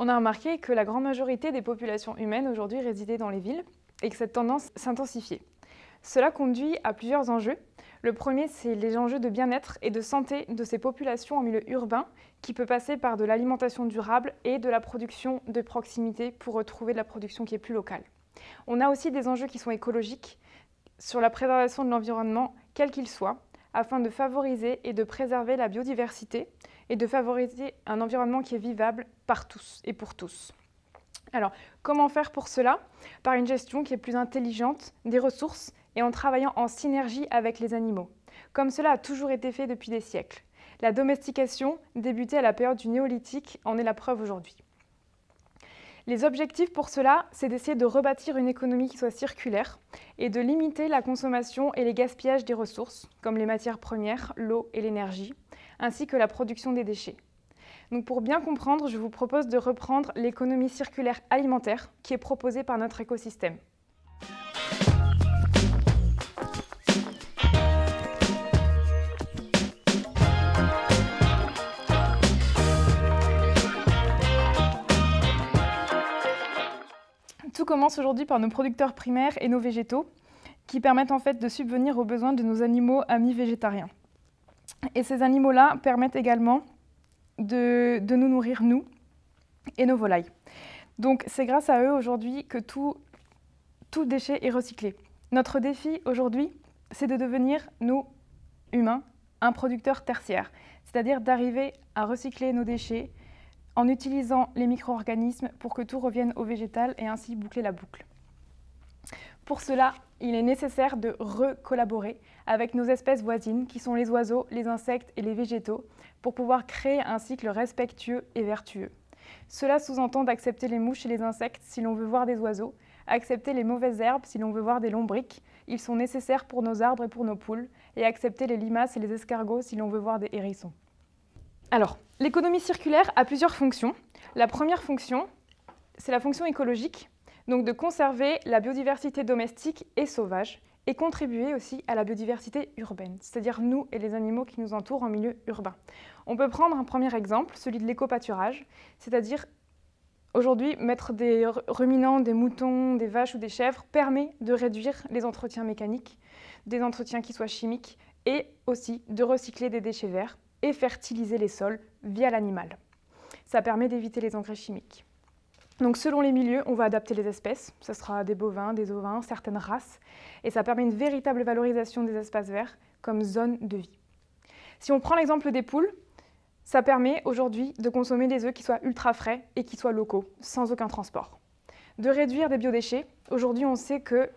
On a remarqué que la grande majorité des populations humaines aujourd'hui résidaient dans les villes et que cette tendance s'intensifiait. Cela conduit à plusieurs enjeux. Le premier, c'est les enjeux de bien-être et de santé de ces populations en milieu urbain, qui peut passer par de l'alimentation durable et de la production de proximité pour retrouver de la production qui est plus locale. On a aussi des enjeux qui sont écologiques sur la préservation de l'environnement, quel qu'il soit, afin de favoriser et de préserver la biodiversité et de favoriser un environnement qui est vivable par tous et pour tous. Alors, comment faire pour cela? Par une gestion qui est plus intelligente des ressources et en travaillant en synergie avec les animaux, comme cela a toujours été fait depuis des siècles. La domestication, débutée à la période du néolithique, en est la preuve aujourd'hui. Les objectifs pour cela, c'est d'essayer de rebâtir une économie qui soit circulaire et de limiter la consommation et les gaspillages des ressources, comme les matières premières, l'eau et l'énergie, ainsi que la production des déchets. Donc pour bien comprendre, je vous propose de reprendre l'économie circulaire alimentaire qui est proposée par notre écosystème. Tout commence aujourd'hui par nos producteurs primaires et nos végétaux, qui permettent en fait de subvenir aux besoins de nos animaux amis végétariens. Et ces animaux-là permettent également de nous nourrir, nous, et nos volailles. Donc c'est grâce à eux aujourd'hui que tout déchet est recyclé. Notre défi aujourd'hui, c'est de devenir, nous, humains, un producteur tertiaire, c'est-à-dire d'arriver à recycler nos déchets en utilisant les micro-organismes pour que tout revienne au végétal et ainsi boucler la boucle. Pour cela, il est nécessaire de recollaborer avec nos espèces voisines, qui sont les oiseaux, les insectes et les végétaux, pour pouvoir créer un cycle respectueux et vertueux. Cela sous-entend d'accepter les mouches et les insectes si l'on veut voir des oiseaux, accepter les mauvaises herbes si l'on veut voir des lombrics, ils sont nécessaires pour nos arbres et pour nos poules, et accepter les limaces et les escargots si l'on veut voir des hérissons. Alors, l'économie circulaire a plusieurs fonctions. La première fonction, c'est la fonction écologique, donc de conserver la biodiversité domestique et sauvage, et contribuer aussi à la biodiversité urbaine, c'est-à-dire nous et les animaux qui nous entourent en milieu urbain. On peut prendre un premier exemple, celui de l'éco-pâturage, c'est-à-dire aujourd'hui mettre des ruminants, des moutons, des vaches ou des chèvres permet de réduire les entretiens mécaniques, des entretiens qui soient chimiques, et aussi de recycler des déchets verts et fertiliser les sols via l'animal. Ça permet d'éviter les engrais chimiques. Donc selon les milieux, on va adapter les espèces. Ce sera des bovins, des ovins, certaines races. Et ça permet une véritable valorisation des espaces verts comme zone de vie. Si on prend l'exemple des poules, ça permet aujourd'hui de consommer des œufs qui soient ultra frais et qui soient locaux, sans aucun transport. De réduire des biodéchets. Aujourd'hui, on sait que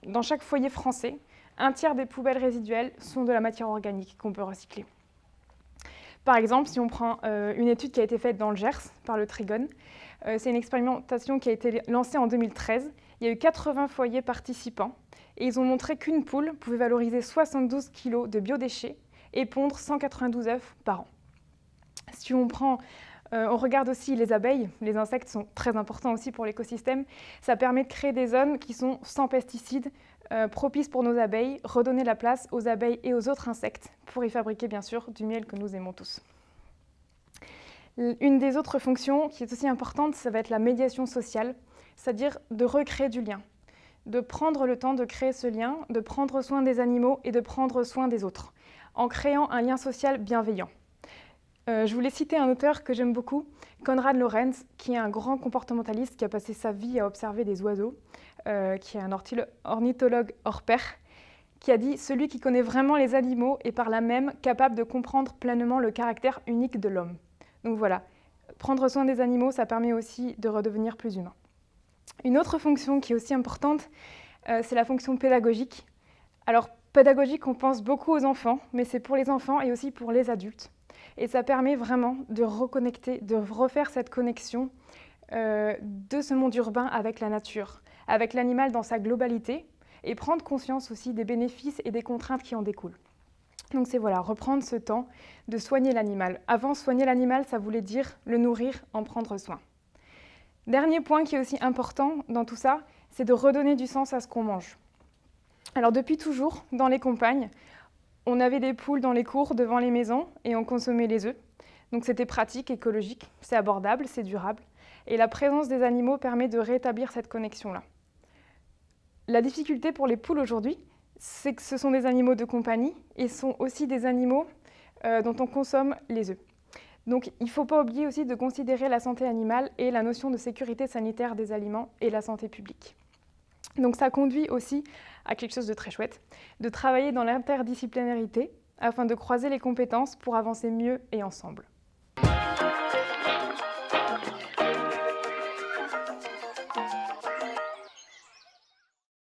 dans chaque foyer français, un tiers des poubelles résiduelles sont de la matière organique qu'on peut recycler. Par exemple, si on prend une étude qui a été faite dans le Gers par le Trigone, c'est une expérimentation qui a été lancée en 2013. Il y a eu 80 foyers participants et ils ont montré qu'une poule pouvait valoriser 72 kg de biodéchets et pondre 192 œufs par an. Si on regarde aussi les abeilles, les insectes sont très importants aussi pour l'écosystème. Ça permet de créer des zones qui sont sans pesticides, propices pour nos abeilles, redonner la place aux abeilles et aux autres insectes pour y fabriquer bien sûr du miel que nous aimons tous. Une des autres fonctions qui est aussi importante, ça va être la médiation sociale, c'est-à-dire de recréer du lien, de prendre le temps de créer ce lien, de prendre soin des animaux et de prendre soin des autres, en créant un lien social bienveillant. Je voulais citer un auteur que j'aime beaucoup, Konrad Lorenz, qui est un grand comportementaliste qui a passé sa vie à observer des oiseaux, qui est un ornithologue hors pair, qui a dit « Celui qui connaît vraiment les animaux est par là même capable de comprendre pleinement le caractère unique de l'homme ». Donc voilà, prendre soin des animaux, ça permet aussi de redevenir plus humain. Une autre fonction qui est aussi importante, c'est la fonction pédagogique. Alors, pédagogique, on pense beaucoup aux enfants, mais c'est pour les enfants et aussi pour les adultes. Et ça permet vraiment de reconnecter, de refaire cette connexion de ce monde urbain avec la nature, avec l'animal dans sa globalité, et prendre conscience aussi des bénéfices et des contraintes qui en découlent. Donc c'est voilà, reprendre ce temps de soigner l'animal. Avant, soigner l'animal, ça voulait dire le nourrir, en prendre soin. Dernier point qui est aussi important dans tout ça, c'est de redonner du sens à ce qu'on mange. Alors depuis toujours, dans les campagnes, on avait des poules dans les cours devant les maisons et on consommait les œufs. Donc c'était pratique, écologique, c'est abordable, c'est durable. Et la présence des animaux permet de rétablir cette connexion-là. La difficulté pour les poules aujourd'hui, c'est que ce sont des animaux de compagnie et sont aussi des animaux dont on consomme les œufs. Donc il ne faut pas oublier aussi de considérer la santé animale et la notion de sécurité sanitaire des aliments et la santé publique. Donc ça conduit aussi à quelque chose de très chouette, de travailler dans l'interdisciplinarité afin de croiser les compétences pour avancer mieux et ensemble.